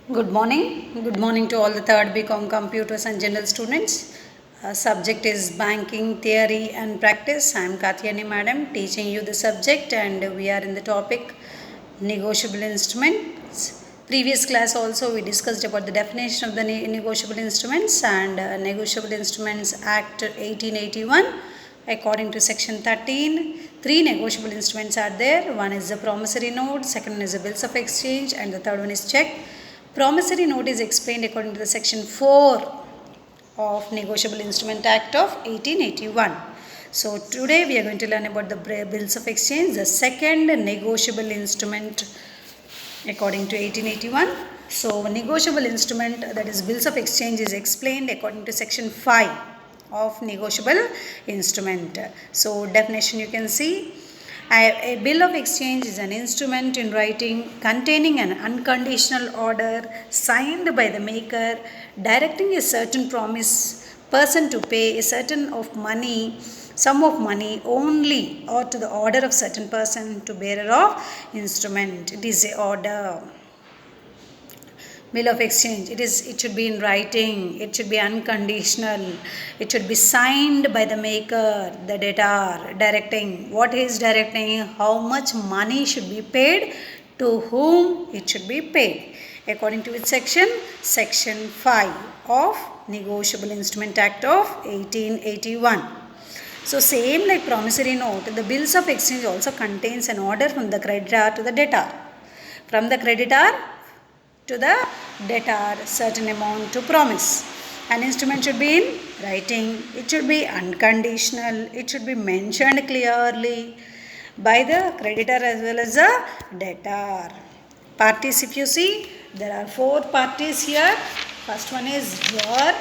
Good morning. Good morning to all the third BCom computers and general students. Subject is banking theory and practice. I am Katyani madam teaching you the subject, and we are in the topic negotiable instruments. Previous class also we discussed about the definition of the negotiable instruments and Negotiable Instruments Act 1881. According to section 13, three negotiable instruments are there. One is the promissory note, second one is the bills of exchange, and the third one is check. Promissory note is explained according to the section 4 of Negotiable Instrument Act of 1881. So today we are going to learn about the bills of exchange, the second negotiable instrument according to 1881. So negotiable instrument, that is bills of exchange, is explained according to section 5 of negotiable instrument. So definition you can see. A bill of exchange is an instrument in writing containing an unconditional order signed by the maker directing a certain person to pay a certain sum of money only or to the order of certain person to bearer of instrument. It is a order. Bill of exchange, it should be in writing, it should be unconditional, it should be signed by the maker, the debtor, directing. What he is directing? How much money should be paid, to whom it should be paid. According to which section? Section 5 of Negotiable Instrument Act of 1881. So same like promissory note, the bills of exchange also contains an order from the creditor to the debtor. From the creditor to the debtor, certain amount to promise. An instrument should be in writing, it should be unconditional, it should be mentioned clearly by the creditor as well as the debtor. Parties, if you see, there are 4 parties here. First one is drawer,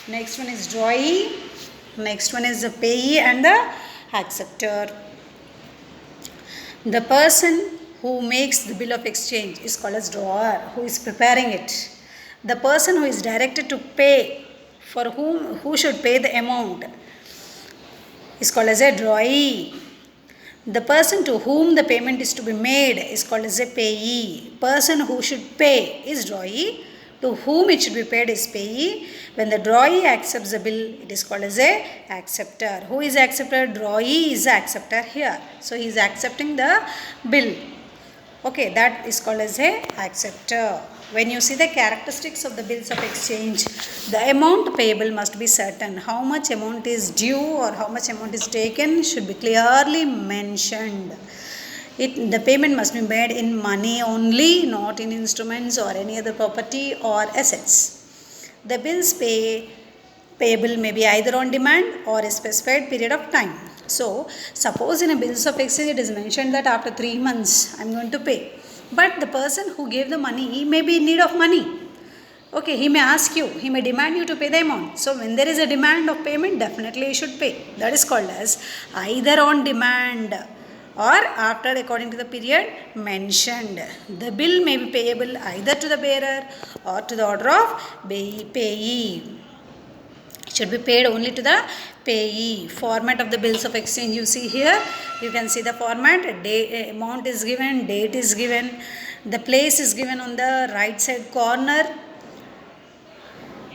next one is drawee, next one is the payee and the acceptor. The person who makes the bill of exchange is called as drawer, who is preparing it. The person who is directed to pay, for who should pay the amount, is called as a drawee. The person to whom the payment is to be made is called as a payee. Person who should pay is drawee. To whom it should be paid is payee. When the drawee accepts the bill, it is called as a acceptor. Who is acceptor? Drawee is acceptor here. So he is accepting the bill. Okay, that is called as a acceptor. When you see the characteristics of the bills of exchange, the amount payable must be certain. How much amount is due or how much amount is taken should be clearly mentioned. The payment must be made in money only, not in instruments or any other property or assets. The bills payable may be either on demand or a specified period of time. So, suppose in a bills of exchange it is mentioned that after 3 months I am going to pay. But the person who gave the money, he may be in need of money. Okay, he may ask you, he may demand you to pay the amount. So, when there is a demand of payment, definitely you should pay. That is called as either on demand or after according to the period mentioned. The bill may be payable either to the bearer or to the order of payee. It should be paid only to the payee. Format of the bills of exchange you see here. You can see the format. Amount is given, date is given, the place is given on the right side corner.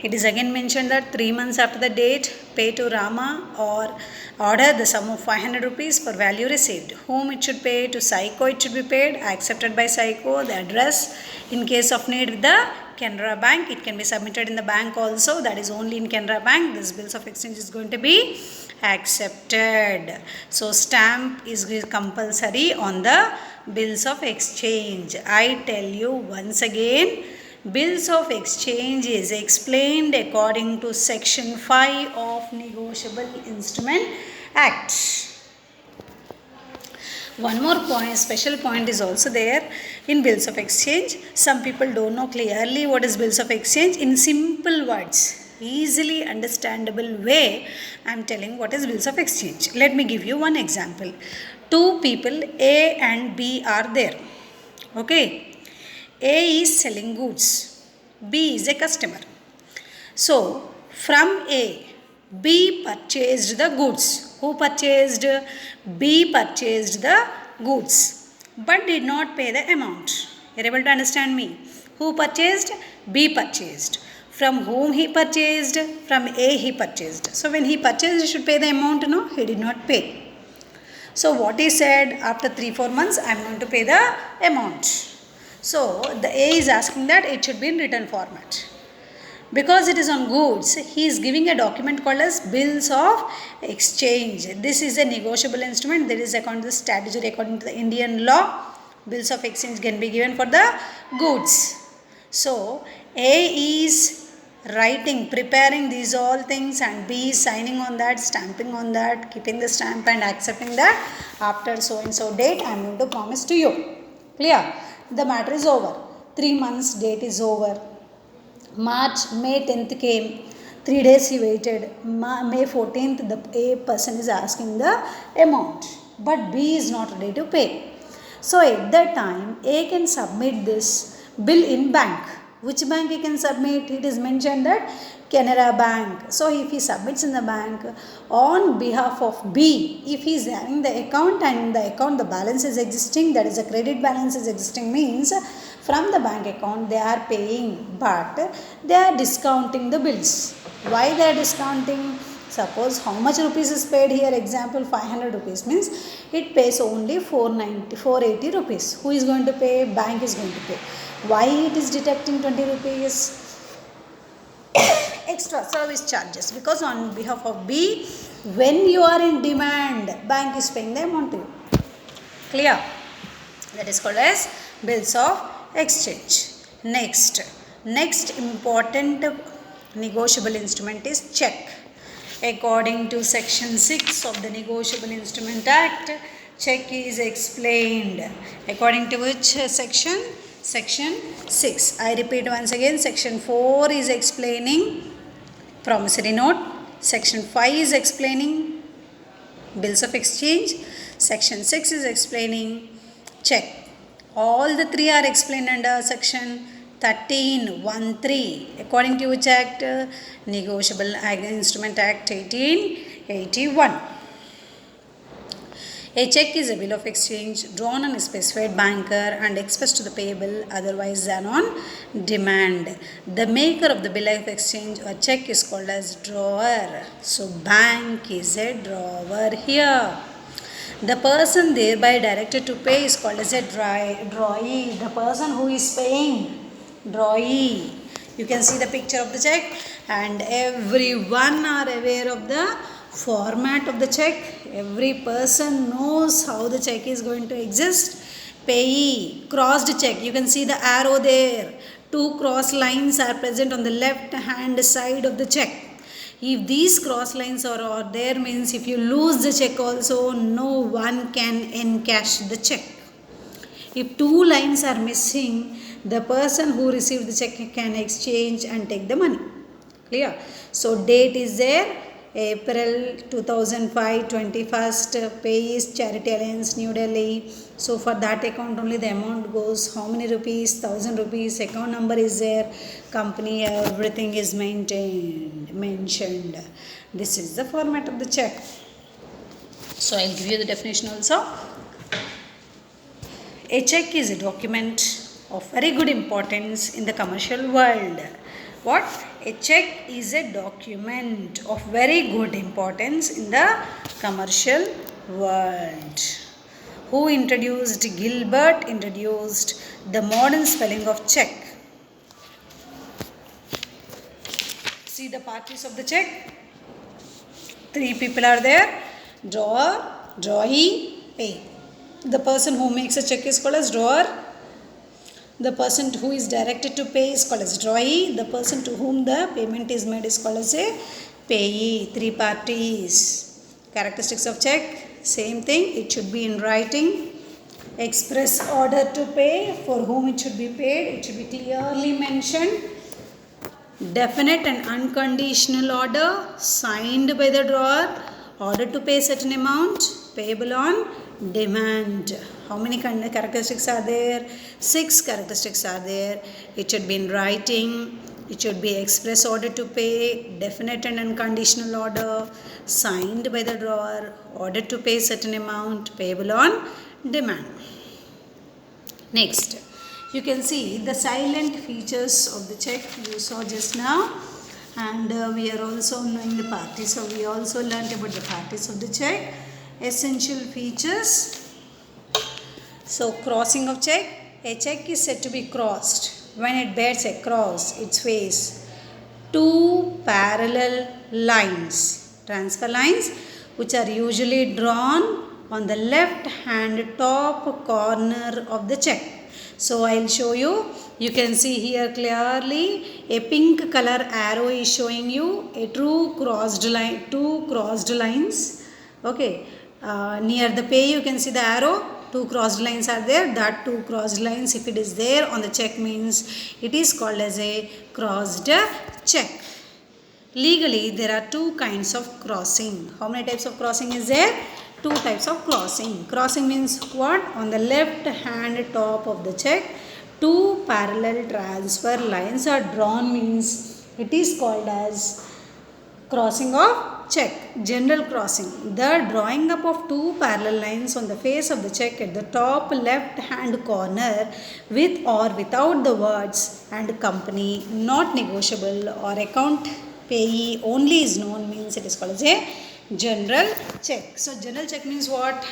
It is again mentioned that 3 months after the date, pay to Rama or order the sum of 500 rupees for value received. Whom it should pay? To Psycho it should be paid, accepted by Psycho. The address, in case of need, with the Canara Bank. It can be submitted in the bank also, that is only in Canara Bank. This bills of exchange is going to be accepted. So stamp is compulsory on the bills of exchange. I tell you once again, bills of exchange is explained according to section 5 of Negotiable Instrument Act. One more point, special point is also there in bills of exchange. Some people don't know clearly what is bills of exchange. In simple words, easily understandable way, I am telling what is bills of exchange. Let me give you one example. 2 people A and B are there. Okay, A is selling goods, B is a customer. So from A, B purchased the goods. Who purchased? B purchased the goods but did not pay the amount. You are able to understand me? Who purchased? B purchased. From whom he purchased? From A he purchased. So when he purchased, he should pay the amount, no? He did not pay. So what he said, after 3-4 months, I am going to pay the amount. So the A is asking that it should be in written format. Because it is on goods, he is giving a document called as bills of exchange. This is a negotiable instrument. That is according to the statutory, according to the Indian law. Bills of exchange can be given for the goods. So A is writing, preparing these all things, and B is signing on that, stamping on that, keeping the stamp and accepting that after so and so date I am going to promise to you. Clear? The matter is over. 3 months date is over. May 10th came. 3 days he waited. May 14th the A person is asking the amount, but B is not ready to pay. So at that time A can submit this bill in bank. Which bank he can submit? It is mentioned that Canara Bank. So if he submits in the bank on behalf of B, if he is having the account and the account the balance is existing, that is the credit balance is existing, means from the bank account they are paying, but they are discounting the bills. Why they are discounting? Suppose how much rupees is paid here, example 500 rupees, means it pays only 480 rupees. Who is going to pay? Bank is going to pay. Why it is deducting 20 rupees extra service charges? Because on behalf of B, when you are in demand, bank is paying the amount to you. Clear? That is called as bills of exchange. Next important negotiable instrument is check. According to section 6 of the Negotiable Instrument Act, check is explained. According to which section? Section 6. I repeat once again, section 4 is explaining promissory note. Section 5 is explaining bills of exchange. Section 6 is explaining check. All the three are explained under section 13(1)(3). According to which act? Negotiable Instrument Act 1881. A check is a bill of exchange drawn on a specified banker and expressed to the payable otherwise than on demand. The maker of the bill of exchange or check is called as drawer. So bank is a drawer here. The person thereby directed to pay is called as a drawee. The person who is paying, drawee. You can see the picture of the check, and everyone are aware of the format of the check. Every person knows how the check is going to exist. Payee, crossed check. You can see the arrow there. 2 cross lines are present on the left hand side of the check. If these cross lines are there, means if you lose the check also, no one can encash the check. If 2 lines are missing, the person who received the check can exchange and take the money. Clear? So date is there, April 2005, 21st, pay is Charity Alliance, New Delhi. So for that account only the amount goes, how many rupees? 1000 rupees. Account number is there, company, everything is mentioned. This is the format of the check. So I'll give you the definition also. A check is a document of very good importance in the commercial world. What? A check is a document of very good importance in the commercial world. Who introduced? Gilbert introduced the modern spelling of check. See the parties of the check. 3 people are there. Drawer, drawee, pay. The person who makes a check is called as drawer. The person who is directed to pay is called as drawee. The person to whom the payment is made is called as a payee. 3 parties. Characteristics of check, same thing. It should be in writing. Express order to pay, for whom it should be paid. It should be clearly mentioned. Definite and unconditional order, signed by the drawer. Order to pay certain amount, payable on demand. How many characteristics are there? 6 characteristics are there. It should be in writing. It should be express order to pay, definite and unconditional order, signed by the drawer, order to pay certain amount, payable on demand. Next, You can see the silent features of the check you saw just now, and we are also knowing the parties. So we also learned about the parties of the check, essential features. So crossing of check. A check is said to be crossed when it bears across its face two parallel lines, transfer lines, which are usually drawn on the left hand top corner of the check. So I will show you. You can see here clearly a pink color arrow is showing you a two crossed lines. Okay, near the pay you can see the arrow. Two crossed lines are there. That two crossed lines, if it is there on the check, means it is called as a crossed check. Legally, there are two kinds of crossing. How many types of crossing is there? Two types of crossing. Crossing means what? On the left hand top of the check, two parallel transfer lines are drawn, means it is called as crossing of check. General crossing. The drawing up of two parallel lines on the face of the check at the top left hand corner with or without the words and company, not negotiable, or account payee only is known, means it is called as a general check. So general check means what?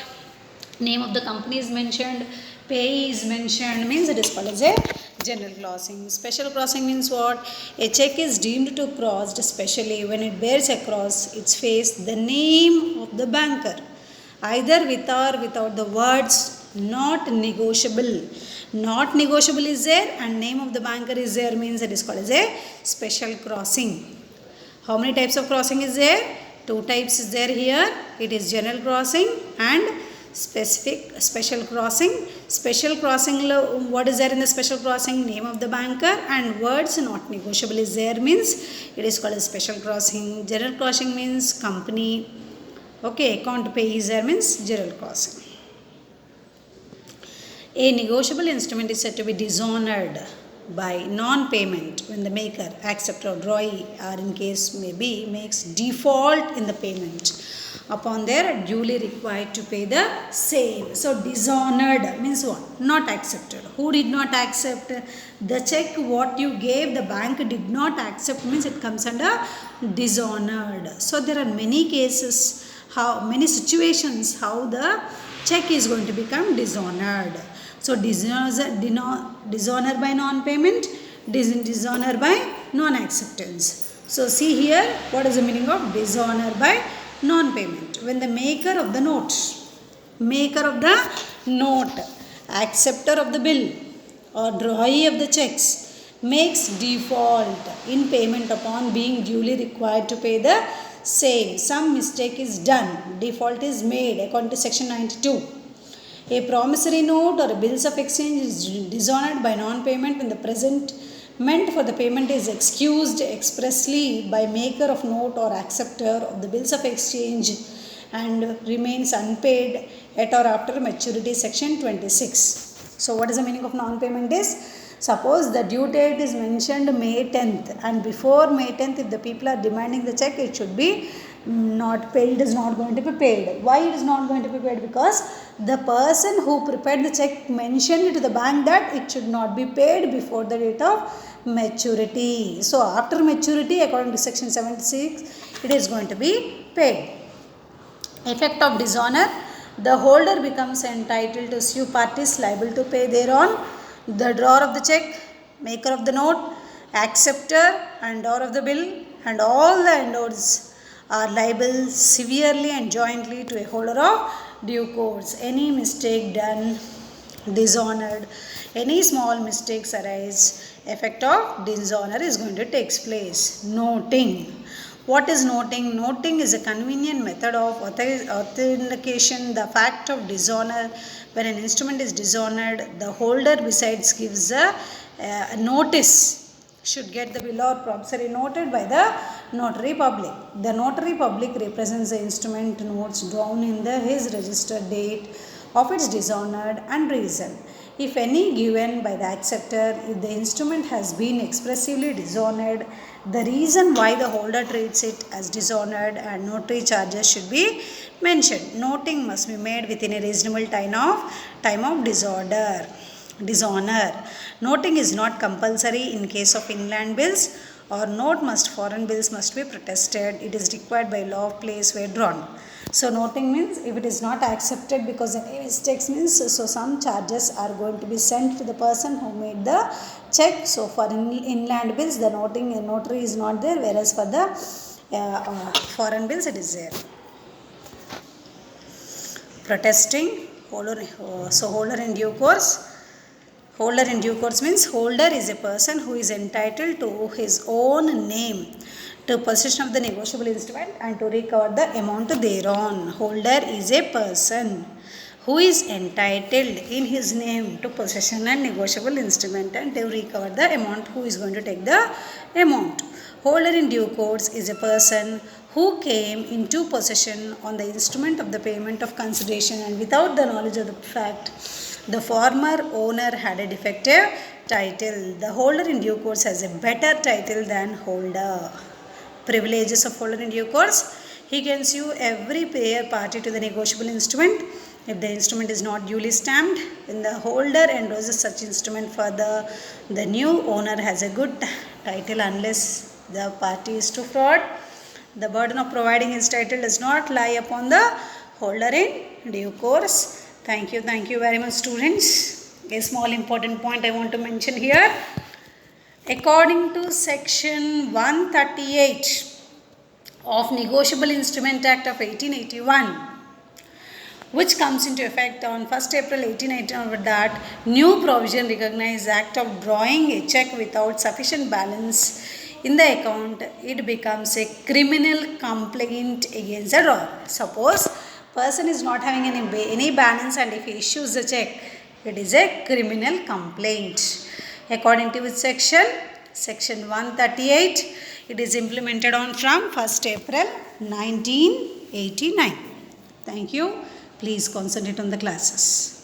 Name of the company is mentioned, payee is mentioned, means it is called as a general crossing. Special crossing means what? A check is deemed to crossed especially when it bears across its face the name of the banker, either with or without the words not negotiable. Not negotiable is there and name of the banker is there, means it is called as a special crossing. How many types of crossing is there? Two types is there here. It is general crossing and special crossing. Special crossing, what is there in the special crossing? Name of the banker and words not negotiable is there, means it is called as special crossing. General crossing means company. Okay, account payee is there, means general crossing. A negotiable instrument is said to be dishonored by non-payment when the maker, acceptor or drawee, or in case maybe makes default in the payment upon their duly required to pay the same. So dishonored means what? Not accepted. Who did not accept the check? What you gave, the bank did not accept, means it comes under dishonored. So there are many cases, many situations how the check is going to become dishonored. So dishonor by non-payment, dishonor by non-acceptance. So see here, what is the meaning of dishonor by non-payment? When the maker of the note, acceptor of the bill or drawee of the checks makes default in payment upon being duly required to pay the same. Some mistake is done, default is made according to section 92. A promissory note or bills of exchange is dishonored by non-payment when the present meant for the payment is excused expressly by maker of note or acceptor of the bills of exchange and remains unpaid at or after maturity, section 26. So what is the meaning of non-payment is, suppose the due date is mentioned May 10th and before May 10th if the people are demanding the check, it should be not paid, it is not going to be paid. Why it is not going to be paid? Because the person who prepared the check mentioned to the bank that it should not be paid before the date of maturity. So after maturity, according to section 76, it is going to be paid. Effect of dishonor: the holder becomes entitled to sue parties liable to pay thereon. The drawer of the check, maker of the note, acceptor and drawer of the bill and all the endorsees are liable severely and jointly to a holder of due course. Any mistake done, dishonored, any small mistakes arise, effect of dishonor is going to take place. Noting. What is noting? Noting is a convenient method of authentication. The fact of dishonor. When an instrument is dishonored, the holder besides gives a notice should get the bill or promissory noted by the notary public. The notary public represents the instrument notes drawn in his registered date of its dishonored and reason, if any, given by the acceptor. If the instrument has been expressively dishonored, the reason why the holder treats it as dishonored and notary charges should be mentioned. Noting must be made within a reasonable time of disorder. dishonor. Noting is not compulsory in case of inland bills or foreign bills must be protested. It is required by law of place where drawn. So noting means if it is not accepted because any mistakes means so some charges are going to be sent to the person who made the check. So for inland bills the notary is not there, whereas for the foreign bills it is there. Protesting, holder in due course. Holder in due course means holder is a person who is entitled to his own name to possession of the negotiable instrument and to recover the amount thereon. Holder is a person who is entitled in his name to possession and negotiable instrument and to recover the amount, who is going to take the amount. Holder in due course is a person who came into possession on the instrument of the payment of consideration and without the knowledge of the fact the former owner had a defective title. The holder in due course has a better title than holder. Privileges of holder in due course: he can sue every payer party to the negotiable instrument if the instrument is not duly stamped. When the holder endorses such instrument for the new owner has a good title unless the party is to fraud. The burden of providing his title does not lie upon the holder in due course. Thank you very much, students. A small important point I want to mention here. According to section 138 of Negotiable Instrument Act of 1881, which comes into effect on 1st April 1881, with that new provision recognized act of drawing a check without sufficient balance in the account, it becomes a criminal complaint against the drawer. Suppose person is not having any balance and if he issues the check, it is a criminal complaint. According to which section? Section 138. It is implemented on from 1st April 1989. Thank you. Please concentrate on the classes.